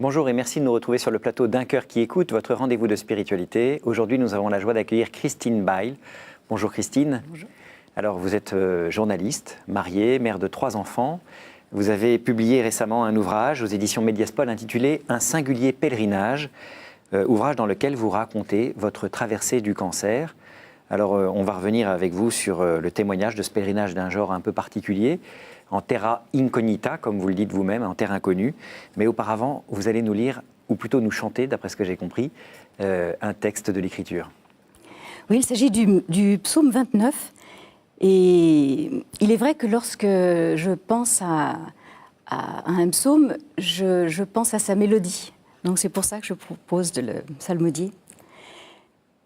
Bonjour et merci de nous retrouver sur le plateau d'Un cœur qui écoute, votre rendez-vous de spiritualité. Aujourd'hui, nous avons la joie d'accueillir Christine Bail. Bonjour Christine. Bonjour. Alors, vous êtes journaliste, mariée, mère de 3 enfants. Vous avez publié récemment un ouvrage aux éditions Mediaspol intitulé « Un singulier pèlerinage », ouvrage dans lequel vous racontez votre traversée du cancer. Alors, on va revenir avec vous sur le témoignage de ce pèlerinage d'un genre un peu particulier, en terra incognita, comme vous le dites vous-même, en terre inconnue. Mais auparavant, vous allez nous lire, ou plutôt nous chanter, d'après ce que j'ai compris, un texte de l'Écriture. Oui, il s'agit du psaume 29. Et il est vrai que lorsque je pense à un psaume, je pense à sa mélodie. Donc c'est pour ça que je propose de le psalmodier.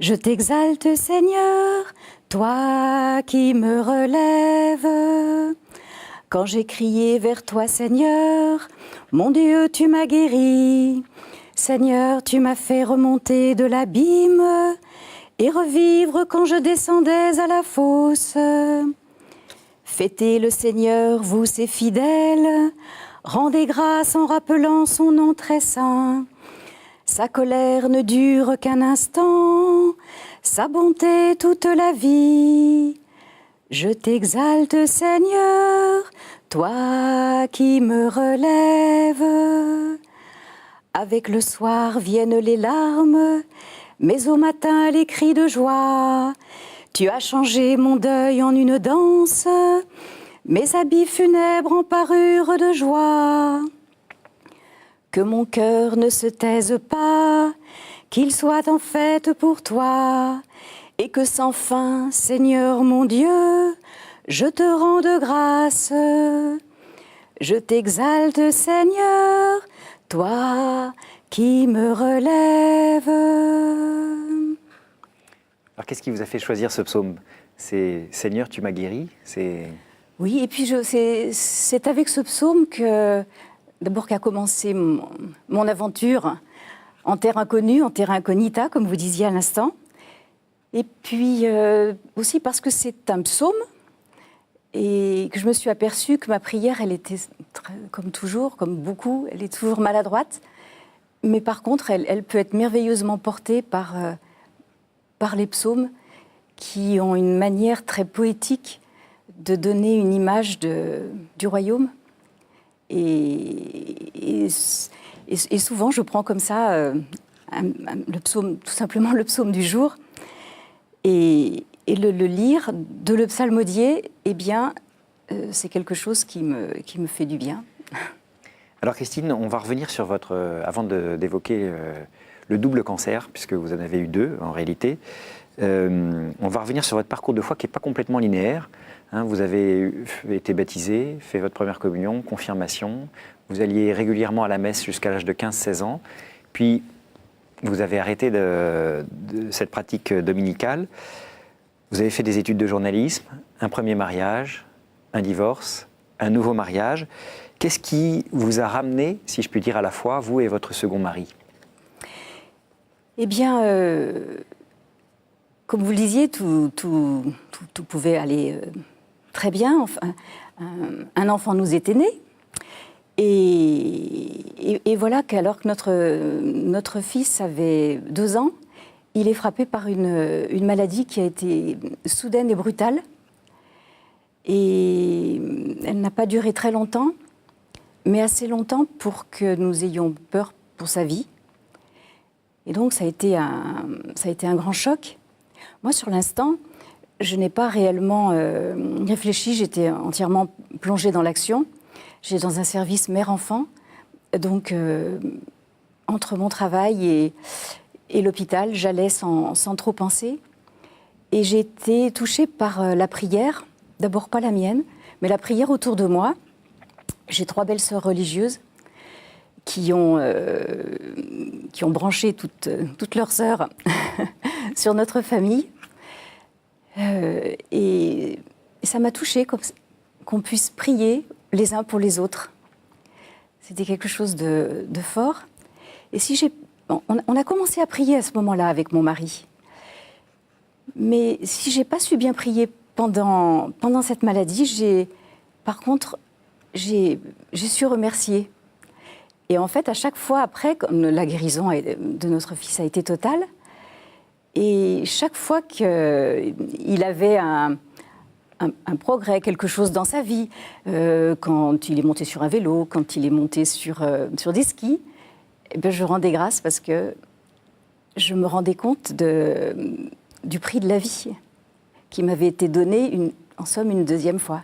Je t'exalte, Seigneur, toi qui me relèves. Quand j'ai crié vers toi, Seigneur, mon Dieu, tu m'as guéri. Seigneur, tu m'as fait remonter de l'abîme et revivre quand je descendais à la fosse. Fêtez le Seigneur, vous ses fidèles, rendez grâce en rappelant son nom très saint. Sa colère ne dure qu'un instant, sa bonté toute la vie. Je t'exalte, Seigneur, toi qui me relèves. Avec le soir viennent les larmes, mais au matin les cris de joie. Tu as changé mon deuil en une danse, mes habits funèbres en parure de joie. Que mon cœur ne se taise pas, qu'il soit en fête pour toi, et que sans fin, Seigneur mon Dieu, je te rende grâce. Je t'exalte, Seigneur, toi qui me relèves. Alors, qu'est-ce qui vous a fait choisir ce psaume? C'est « Seigneur, tu m'as guéri » Oui, et puis c'est avec ce psaume que, d'abord, qu'a commencé mon aventure en terre inconnue, en terre incognita, comme vous disiez à l'instant. Et puis aussi parce que c'est un psaume et que je me suis aperçue que ma prière, elle était, comme toujours, comme beaucoup, elle est toujours maladroite. Mais par contre, elle peut être merveilleusement portée par les psaumes qui ont une manière très poétique de donner une image du royaume. Et souvent, je prends comme ça le psaume, tout simplement le psaume du jour, et le lire, de le psalmodier, eh bien, c'est quelque chose qui me fait du bien. Alors Christine, on va revenir sur votre, avant d'évoquer le double cancer, puisque vous en avez eu 2 en réalité, on va revenir sur votre parcours de foi qui n'est pas complètement linéaire. Hein, vous avez été baptisé, fait votre première communion, confirmation, vous alliez régulièrement à la messe jusqu'à l'âge de 15-16 ans, puis vous avez arrêté de cette pratique dominicale, vous avez fait des études de journalisme, un premier mariage, un divorce, un nouveau mariage. Qu'est-ce qui vous a ramené, si je puis dire, à la foi, vous et votre second mari? Eh bien, comme vous le disiez, tout pouvait aller très bien. Enfin, un enfant nous était né. Et voilà qu'alors que notre fils avait 2 ans, il est frappé par une maladie qui a été soudaine et brutale. Et elle n'a pas duré très longtemps, mais assez longtemps pour que nous ayons peur pour sa vie. Et donc ça a été un grand choc. Moi, sur l'instant, je n'ai pas réellement réfléchi, j'étais entièrement plongée dans l'action. J'étais dans un service mère-enfant, donc entre mon travail et l'hôpital, j'allais sans trop penser. Et j'ai été touchée par la prière, d'abord pas la mienne, mais la prière autour de moi. J'ai 3 belles sœurs religieuses qui ont branché toutes leurs sœurs sur notre famille. Et ça m'a touchée qu'on puisse prier les uns pour les autres. C'était quelque chose de fort. Et on a commencé à prier à ce moment-là avec mon mari. Mais si j'ai pas su bien prier pendant cette maladie, par contre, j'ai su remercier. Et en fait, à chaque fois après, comme la guérison de notre fils a été totale, et chaque fois qu'il avait un progrès, quelque chose dans sa vie, quand il est monté sur un vélo, quand il est monté sur des skis, eh bien, je rendais grâce parce que je me rendais compte du prix de la vie qui m'avait été donné, en somme, une deuxième fois.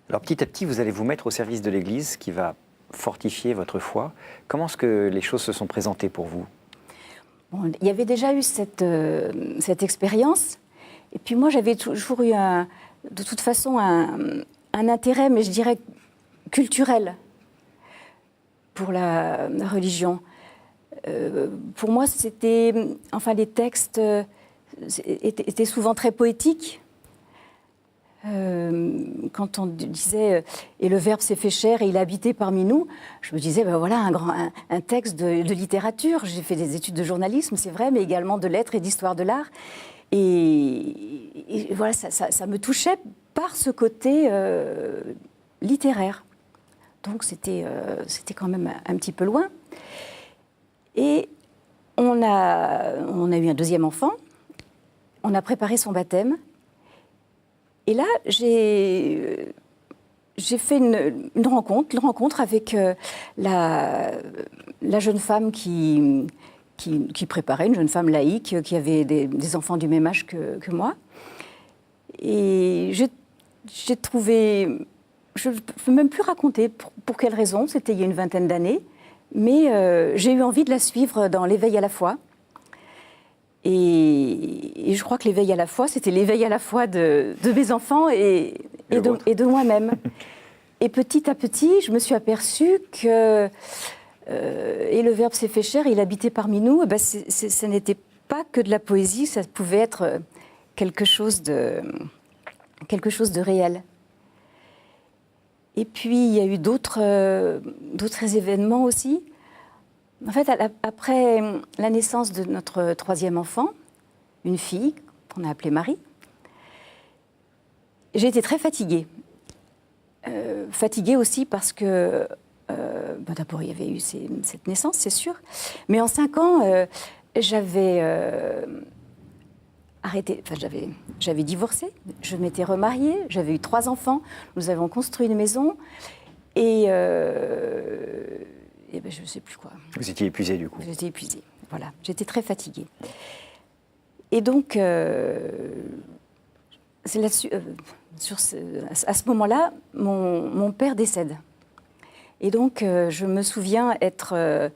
Alors petit à petit, vous allez vous mettre au service de l'Église qui va fortifier votre foi. Comment est-ce que les choses se sont présentées pour vous ? Bon, il y avait déjà eu cette expérience. Et puis moi, j'avais toujours eu, de toute façon, un intérêt, mais je dirais culturel, pour la religion. Pour moi, les textes étaient souvent très poétiques. Quand on disait « Et le Verbe s'est fait chair et il a habité parmi nous », je me disais, ben voilà, un texte de littérature. J'ai fait des études de journalisme, c'est vrai, mais également de lettres et d'histoire de l'art. Et voilà, ça me touchait par ce côté littéraire. Donc c'était quand même un petit peu loin. Et on a eu un deuxième enfant, on a préparé son baptême. Et là, j'ai fait une rencontre avec la jeune femme qui préparait, une jeune femme laïque qui avait des enfants du même âge que moi. Et j'ai trouvé, je ne peux même plus raconter pour quelle raison, c'était il y a une vingtaine d'années, mais j'ai eu envie de la suivre dans l'éveil à la foi. Et je crois que l'éveil à la foi, c'était l'éveil à la foi de mes enfants et de moi-même. Et petit à petit, je me suis aperçue que et le Verbe s'est fait chair, il habitait parmi nous. Et ben ce n'était pas que de la poésie, ça pouvait être quelque chose de réel. Et puis il y a eu d'autres événements aussi. En fait, après la naissance de notre troisième enfant, une fille qu'on a appelée Marie, j'ai été très fatiguée. Fatiguée aussi parce que, d'abord, il y avait eu cette naissance, c'est sûr, mais en 5 ans, j'avais arrêté, j'avais divorcé, je m'étais remariée, j'avais eu 3 enfants, nous avons construit une maison et ben, je ne sais plus quoi. Vous étiez épuisée du coup. J'étais épuisée, voilà. J'étais très fatiguée. Et donc, c'est là-dessus, à ce moment-là, mon père décède. Et donc, je me souviens être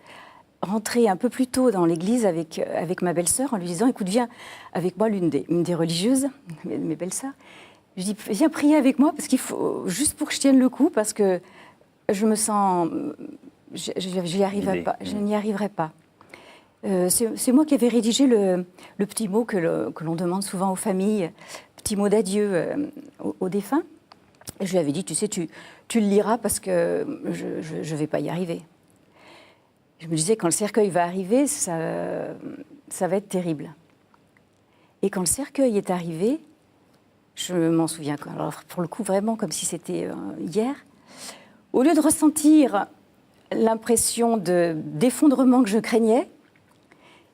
rentrée un peu plus tôt dans l'église avec ma belle-sœur en lui disant « Écoute, viens avec moi, une des religieuses, mes belles-sœurs. » Je dis « Viens prier avec moi parce qu'il faut, juste pour que je tienne le coup, parce que je me sens... Je n'y arriverai pas. C'est moi qui avais rédigé le petit mot que l'on demande souvent aux familles, petit mot d'adieu aux défunts. Et je lui avais dit, tu sais, tu le liras parce que je ne vais pas y arriver. Je me disais, quand le cercueil va arriver, ça va être terrible. Et quand le cercueil est arrivé, je m'en souviens, alors pour le coup, vraiment comme si c'était hier, au lieu de ressentir l'impression d'effondrement que je craignais,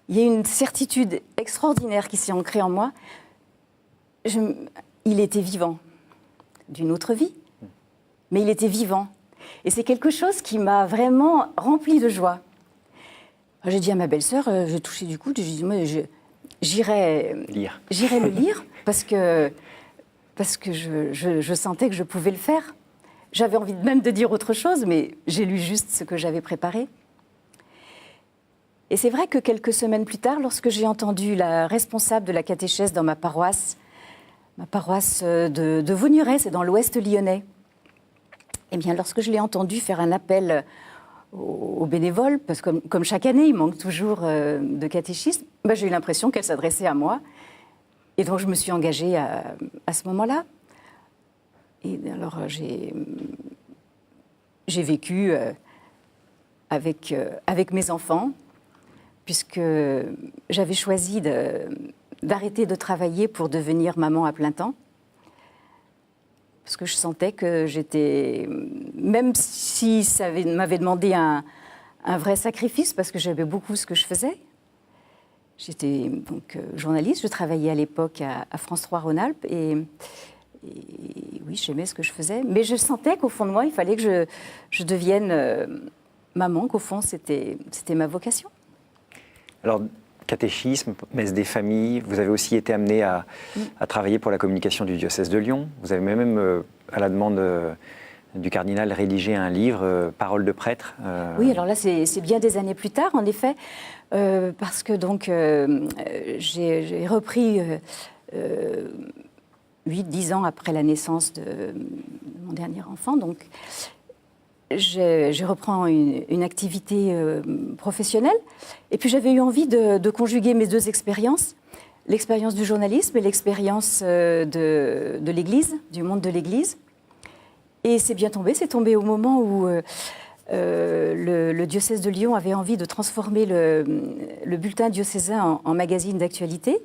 il y a une certitude extraordinaire qui s'est ancrée en moi. Il était vivant, d'une autre vie, mais il était vivant. Et c'est quelque chose qui m'a vraiment remplie de joie. J'ai dit à ma belle-sœur, j'ai touché du coude, j'ai dit, moi, j'irai le lire parce que je sentais que je pouvais le faire. J'avais envie même de dire autre chose, mais j'ai lu juste ce que j'avais préparé. Et c'est vrai que quelques semaines plus tard, lorsque j'ai entendu la responsable de la catéchèse dans ma paroisse de Vaugneray, c'est dans l'Ouest lyonnais, eh bien, lorsque je l'ai entendue faire un appel aux bénévoles, parce que comme chaque année, il manque toujours de catéchistes, ben, j'ai eu l'impression qu'elle s'adressait à moi. Et donc, je me suis engagée à ce moment-là. Et alors, j'ai vécu avec mes enfants, puisque j'avais choisi d'arrêter de travailler pour devenir maman à plein temps. Parce que je sentais que j'étais, même si ça m'avait demandé un un vrai sacrifice parce que j'aimais beaucoup ce que je faisais. J'étais donc journaliste, je travaillais à l'époque à France 3 Rhône-Alpes et oui, j'aimais ce que je faisais. Mais je sentais qu'au fond de moi, il fallait que je devienne maman, qu'au fond, c'était ma vocation. Alors, catéchisme, messe des familles, vous avez aussi été amené à travailler pour la communication du diocèse de Lyon. Vous avez même, à la demande du cardinal, rédigé un livre, Paroles de prêtre. Oui, alors là, c'est bien des années plus tard, en effet, parce que donc j'ai repris 8-10 ans après la naissance de mon dernier enfant, donc je reprends une activité professionnelle. Et puis j'avais eu envie de conjuguer mes deux expériences, l'expérience du journalisme et l'expérience de l'Église, du monde de l'Église. Et c'est bien tombé, c'est tombé au moment où le diocèse de Lyon avait envie de transformer le bulletin diocésain en magazine d'actualité.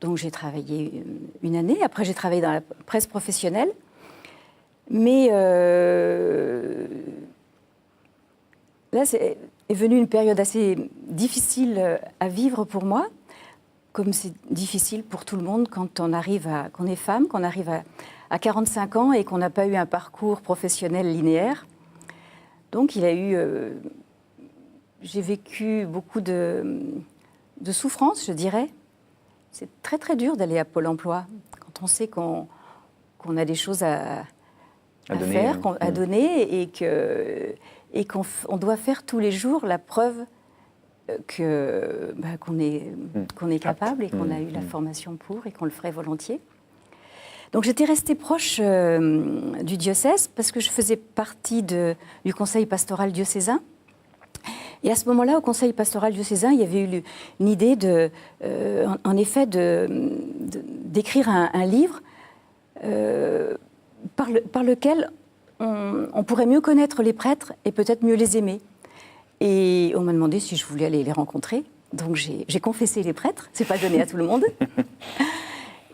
Donc j'ai travaillé une année, après j'ai travaillé dans la presse professionnelle. Mais là, est venue une période assez difficile à vivre pour moi, comme c'est difficile pour tout le monde quand on est femme, qu'on arrive à 45 ans et qu'on n'a pas eu un parcours professionnel linéaire. Donc j'ai vécu beaucoup de souffrance, je dirais. C'est très très dur d'aller à Pôle emploi quand on sait qu'on a des choses à faire, à donner, et qu'on doit faire tous les jours la preuve qu'on est capable et qu'on a eu la formation pour et qu'on le ferait volontiers. Donc j'étais restée proche du diocèse parce que je faisais partie du conseil pastoral diocésain. Et à ce moment-là, au conseil pastoral diocésain, il y avait eu une idée en effet d'écrire un livre par lequel on pourrait mieux connaître les prêtres et peut-être mieux les aimer. Et on m'a demandé si je voulais aller les rencontrer. Donc j'ai confessé les prêtres, c'est pas donné à tout le monde.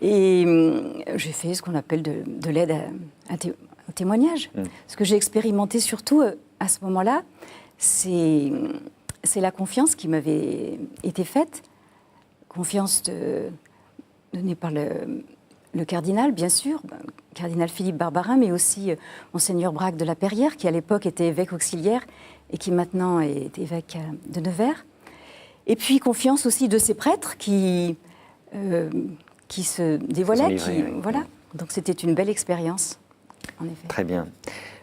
Et j'ai fait ce qu'on appelle de l'aide au témoignage. Ce que j'ai expérimenté surtout à ce moment-là, c'est la confiance qui m'avait été faite. Confiance donnée par le cardinal, bien sûr, cardinal Philippe Barbarin, mais aussi monseigneur Braque de la Perrière, qui à l'époque était évêque auxiliaire et qui maintenant est évêque de Nevers. Et puis confiance aussi de ces prêtres qui se dévoilaient. Voilà. Donc c'était une belle expérience, en effet. Très bien.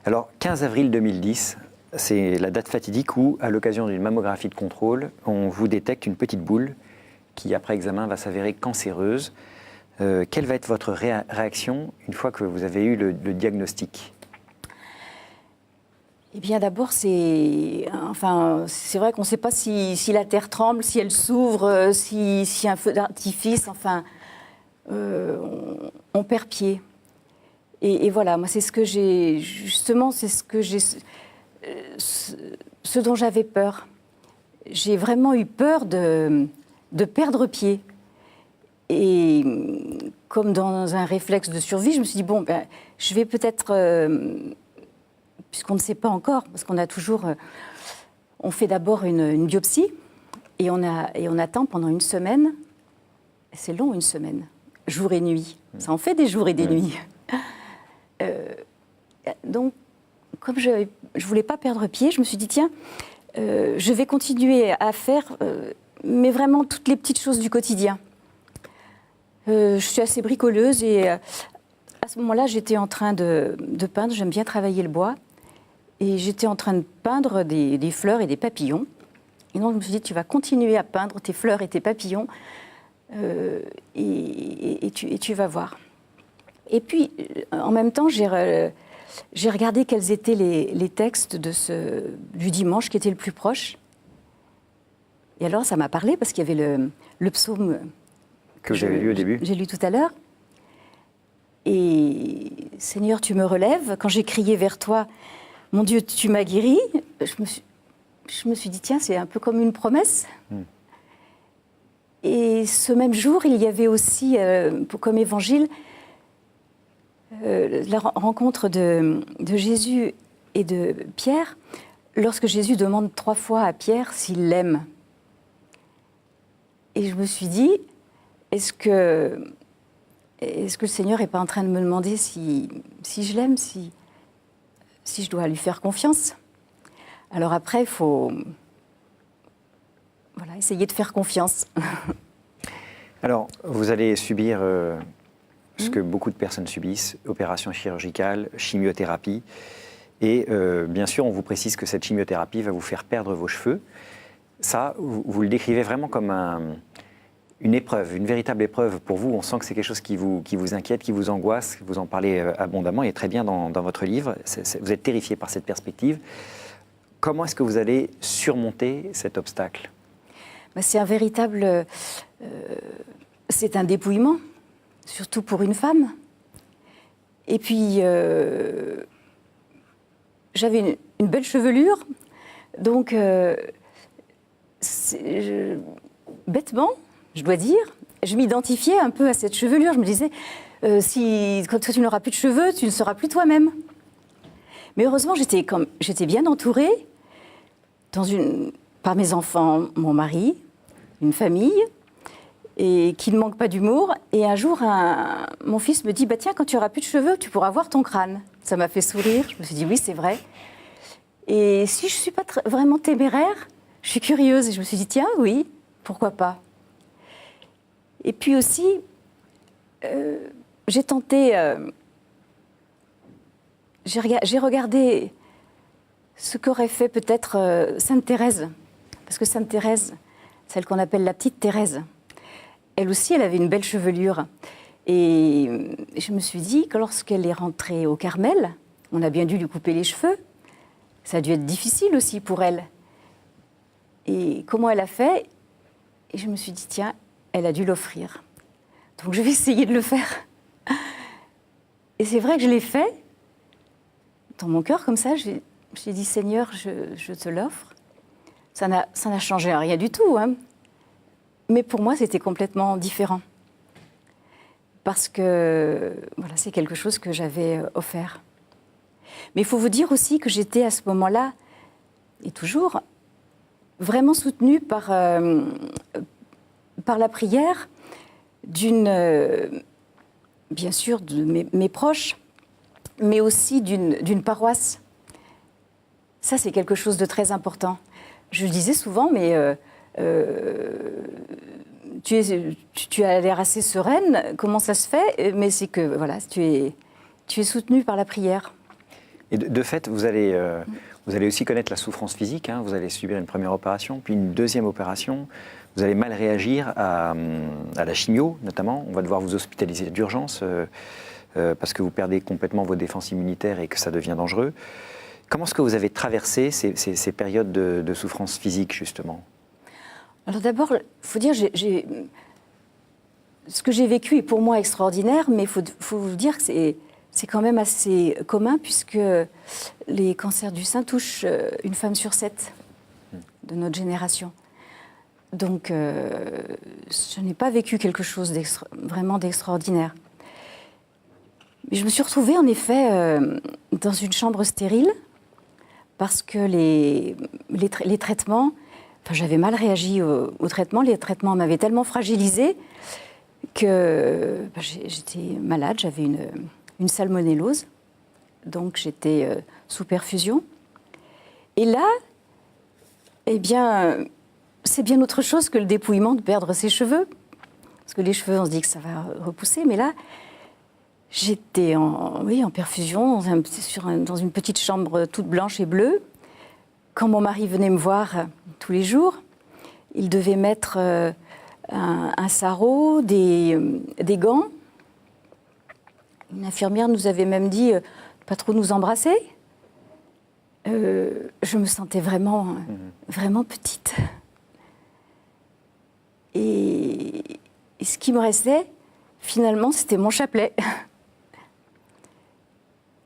Alors, 15 avril 2010, c'est la date fatidique où, à l'occasion d'une mammographie de contrôle, on vous détecte une petite boule qui, après examen, va s'avérer cancéreuse. Quelle va être votre réaction une fois que vous avez eu le diagnostic ? Eh bien, d'abord, c'est vrai qu'on ne sait pas si la terre tremble, si elle s'ouvre, si un feu d'artifice. Enfin, on perd pied. Et voilà, moi, c'est ce que j'ai justement, ce dont j'avais peur. J'ai vraiment eu peur de perdre pied. Et comme dans un réflexe de survie, je me suis dit, je vais peut-être, puisqu'on ne sait pas encore, parce qu'on a toujours, on fait d'abord une biopsie, et on attend pendant une semaine. C'est long, une semaine, jour et nuit. Ça en fait des jours et des nuits. Donc, comme je ne voulais pas perdre pied, je me suis dit, tiens, je vais continuer à faire, mais vraiment toutes les petites choses du quotidien. Je suis assez bricoleuse et à ce moment-là, j'étais en train de peindre. J'aime bien travailler le bois. Et j'étais en train de peindre des fleurs et des papillons. Et donc, je me suis dit, tu vas continuer à peindre tes fleurs et tes papillons et tu vas voir. Et puis, en même temps, j'ai regardé quels étaient les textes du dimanche qui était le plus proche. Et alors, ça m'a parlé parce qu'il y avait le psaume que vous avez lu au début. J'ai lu tout à l'heure. Et Seigneur, tu me relèves. Quand j'ai crié vers toi, mon Dieu, tu m'as guéri. Je me suis dit, tiens, c'est un peu comme une promesse. Et ce même jour, il y avait aussi, comme évangile, la rencontre de Jésus et de Pierre lorsque Jésus demande 3 fois à Pierre s'il l'aime. Et je me suis dit, est-ce que le Seigneur n'est pas en train de me demander si je l'aime, si je dois lui faire confiance? Alors après, il faut essayer de faire confiance. Alors, vous allez subir ce que beaucoup de personnes subissent, opération chirurgicale, chimiothérapie. Et bien sûr, on vous précise que cette chimiothérapie va vous faire perdre vos cheveux. Ça, vous le décrivez vraiment comme une épreuve, une véritable épreuve pour vous. On sent que c'est quelque chose qui vous inquiète, qui vous angoisse. Vous en parlez abondamment et très bien dans votre livre. Vous êtes terrifié par cette perspective. Comment est-ce que vous allez surmonter cet obstacle? C'est un véritable... c'est un dépouillement, surtout pour une femme. Et puis, j'avais une belle chevelure, donc bêtement, je dois dire, je m'identifiais un peu à cette chevelure. Je me disais, quand tu n'auras plus de cheveux, tu ne seras plus toi-même. Mais heureusement, j'étais bien entourée par mes enfants, mon mari, une famille, et qui ne manque pas d'humour. Et un jour, mon fils me dit, bah, tiens, quand tu n'auras plus de cheveux, tu pourras voir ton crâne. Ça m'a fait sourire. Je me suis dit, oui, c'est vrai. Et si je ne suis pas vraiment téméraire, je suis curieuse. Et je me suis dit, tiens, oui, pourquoi pas. Et puis aussi, j'ai tenté... j'ai regardé ce qu'aurait fait peut-être Sainte Thérèse. Parce que Sainte Thérèse, celle qu'on appelle la petite Thérèse, elle aussi, elle avait une belle chevelure. Et je me suis dit que lorsqu'elle est rentrée au Carmel, on a bien dû lui couper les cheveux. Ça a dû être difficile aussi pour elle. Et comment elle a fait? Et je me suis dit, tiens, elle a dû l'offrir. Donc je vais essayer de le faire. Et c'est vrai que je l'ai fait. Dans mon cœur, comme ça, j'ai dit, Seigneur, je te l'offre. Ça n'a changé rien du tout, hein. Mais pour moi, c'était complètement différent. Parce que voilà, c'est quelque chose que j'avais offert. Mais il faut vous dire aussi que j'étais à ce moment-là, et toujours, vraiment soutenue par la prière bien sûr, de mes proches, mais aussi d'une paroisse. Ça, c'est quelque chose de très important. Je le disais souvent, mais tu as l'air assez sereine, comment ça se fait? Mais c'est que voilà, tu es soutenue par la prière. Et de fait, vous allez aussi connaître la souffrance physique, hein. Vous allez subir une première opération, puis une deuxième opération. Vous allez mal réagir à la chimio, notamment. On va devoir vous hospitaliser d'urgence parce que vous perdez complètement vos défenses immunitaires et que ça devient dangereux. Comment est-ce que vous avez traversé ces périodes de souffrance physique, justement? Alors d'abord, il faut dire, ce que j'ai vécu est pour moi extraordinaire, mais il faut vous dire que c'est quand même assez commun, puisque les cancers du sein touchent une femme sur 7 de notre génération. Donc, je n'ai pas vécu quelque chose vraiment d'extraordinaire. Mais je me suis retrouvée, en effet, dans une chambre stérile, parce que les traitements... Enfin, j'avais mal réagi aux traitements. Les traitements m'avaient tellement fragilisée que j'étais malade. J'avais une salmonellose. Donc, j'étais sous perfusion. Et là, eh bien, c'est bien autre chose que le dépouillement de perdre ses cheveux. Parce que les cheveux, on se dit que ça va repousser. Mais là, j'étais en perfusion dans une petite chambre toute blanche et bleue. Quand mon mari venait me voir tous les jours, il devait mettre un sarrau, des gants. Une infirmière nous avait même dit pas trop nous embrasser. Je me sentais vraiment petite. Et ce qui me restait, finalement, c'était mon chapelet.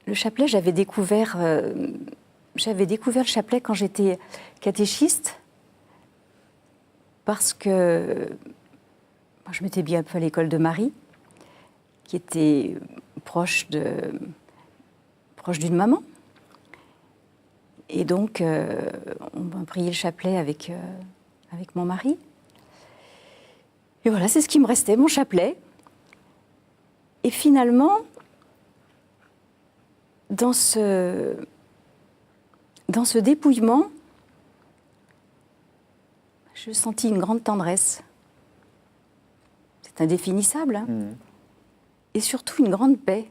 Le chapelet, j'avais découvert le chapelet quand j'étais catéchiste, parce que moi, je m'étais bien un peu à l'école de Marie, qui était proche d'une maman. Et donc, on va prier le chapelet avec mon mari. Et voilà, c'est ce qui me restait, mon chapelet. Et finalement, dans ce dépouillement, je sentis une grande tendresse. C'est indéfinissable, hein. Et surtout une grande paix.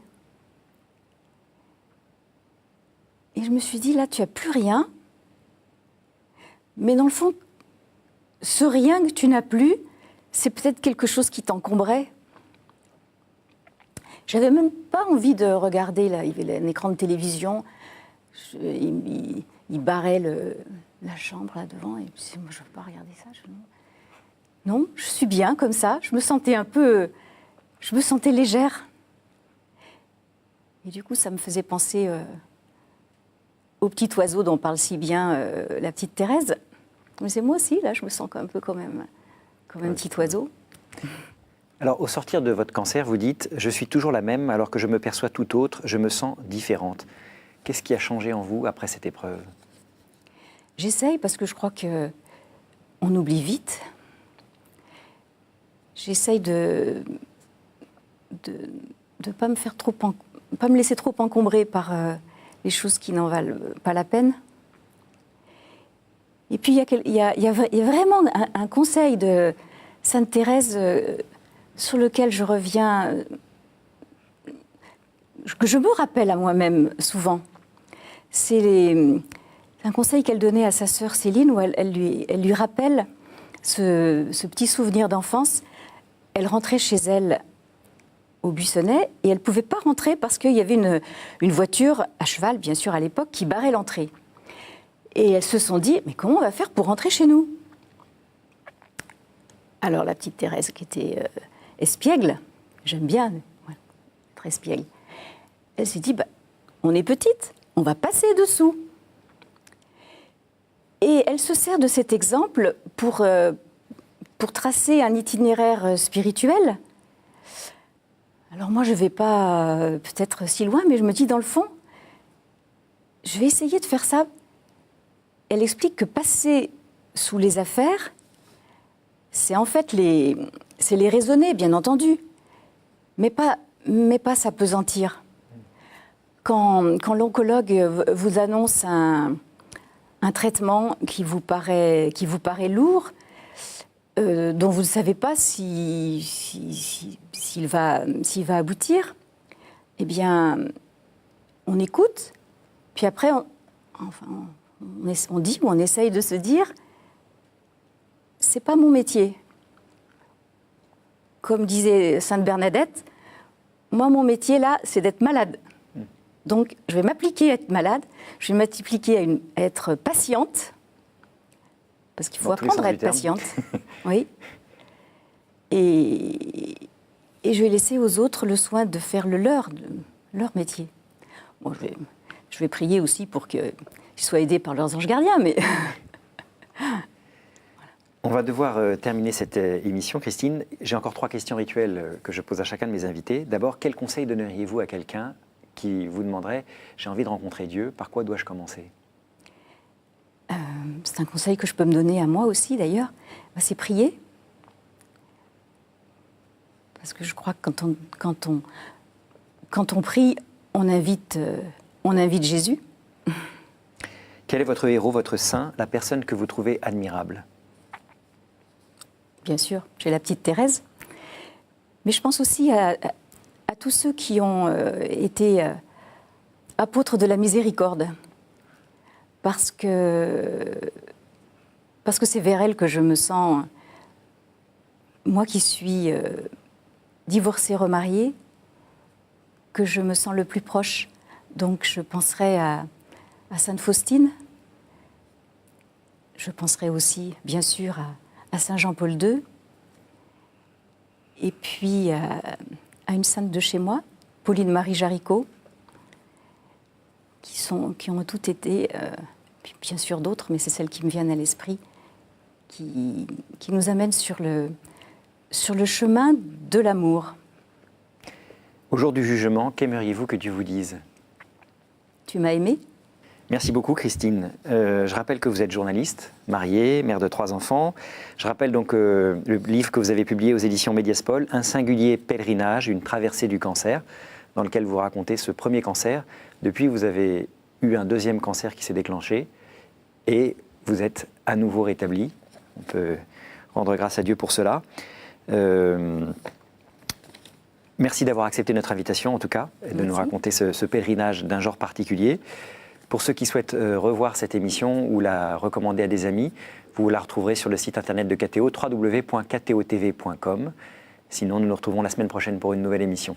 Et je me suis dit, là, tu n'as plus rien. Mais dans le fond, ce rien que tu n'as plus, c'est peut-être quelque chose qui t'encombrait. J'avais même pas envie de regarder, là, il y avait un écran de télévision, il barrait la chambre là devant, et puis moi je ne veux pas regarder ça. Non, je suis bien comme ça, je me sentais légère. Et du coup, ça me faisait penser au petit oiseau dont parle si bien la petite Thérèse. Mais c'est moi aussi, là, je me sens un peu comme un petit oiseau. Alors, au sortir de votre cancer, vous dites « Je suis toujours la même, alors que je me perçois tout autre, je me sens différente ». Qu'est-ce qui a changé en vous après cette épreuve? J'essaye, parce que je crois qu'on oublie vite. J'essaye de pas me laisser trop encombrer par les choses qui n'en valent pas la peine. Et puis, il y a vraiment un conseil de Sainte Thérèse sur lequel je reviens, que je me rappelle à moi-même souvent. C'est un conseil qu'elle donnait à sa sœur Céline, où elle lui rappelle ce petit souvenir d'enfance. Elle rentrait chez elle au Buissonnet et elle ne pouvait pas rentrer parce qu'il y avait une voiture à cheval, bien sûr à l'époque, qui barrait l'entrée. Et elles se sont dit, mais comment on va faire pour rentrer chez nous? Alors la petite Thérèse, qui était espiègle, j'aime bien être espiègle, elle s'est dit, on est petite, on va passer dessous. Et elle se sert de cet exemple pour tracer un itinéraire spirituel. Alors moi, je ne vais pas peut-être si loin, mais je me dis, dans le fond, je vais essayer de faire ça. Elle explique que passer sous les affaires, c'est en fait les raisonner, bien entendu, mais pas s'apesantir. Quand l'oncologue vous annonce un traitement qui vous paraît lourd, dont vous ne savez pas s'il va aboutir, eh bien, on écoute, puis après, on essaye de se dire, c'est pas mon métier. Comme disait Sainte Bernadette, moi, mon métier, là, c'est d'être malade. Donc, je vais m'appliquer à être malade, je vais m'appliquer à être patiente, parce qu'il faut apprendre à être patiente. Oui. Et je vais laisser aux autres le soin de faire leur métier. Bon, je vais prier aussi pour qu'ils soient aidés par leurs anges gardiens, mais... On va devoir terminer cette émission, Christine. J'ai encore 3 questions rituelles que je pose à chacun de mes invités. D'abord, quel conseil donneriez-vous à quelqu'un qui vous demanderait « J'ai envie de rencontrer Dieu, par quoi dois-je commencer ?» C'est un conseil que je peux me donner à moi aussi, d'ailleurs. C'est prier. Parce que je crois que quand on prie, on invite Jésus. Quel est votre héros, votre saint, la personne que vous trouvez admirable? Bien sûr, j'ai la petite Thérèse. Mais je pense aussi à tous ceux qui ont été apôtres de la miséricorde. Parce que c'est vers elle que je me sens, moi qui suis divorcée, remariée, que je me sens le plus proche. Donc je penserai à Sainte Faustine. Je penserai aussi, bien sûr, à Saint Jean-Paul II. Et puis à une sainte de chez moi, Pauline Marie Jaricot, qui ont toutes été, puis bien sûr d'autres, mais c'est celles qui me viennent à l'esprit, qui nous amènent sur le chemin de l'amour. Au jour du jugement, qu'aimeriez-vous que Dieu vous dise? Tu m'as aimé? Merci beaucoup Christine. Je rappelle que vous êtes journaliste, mariée, mère de 3 enfants. Je rappelle donc le livre que vous avez publié aux éditions Médiaspol, Un singulier pèlerinage, une traversée du cancer, dans lequel vous racontez ce premier cancer. Depuis, vous avez eu un deuxième cancer qui s'est déclenché et vous êtes à nouveau rétabli. On peut rendre grâce à Dieu pour cela. Merci d'avoir accepté notre invitation en tout cas, et de nous raconter ce pèlerinage d'un genre particulier. Pour ceux qui souhaitent revoir cette émission ou la recommander à des amis, vous la retrouverez sur le site internet de KTO, www.ktotv.com. Sinon, nous nous retrouvons la semaine prochaine pour une nouvelle émission.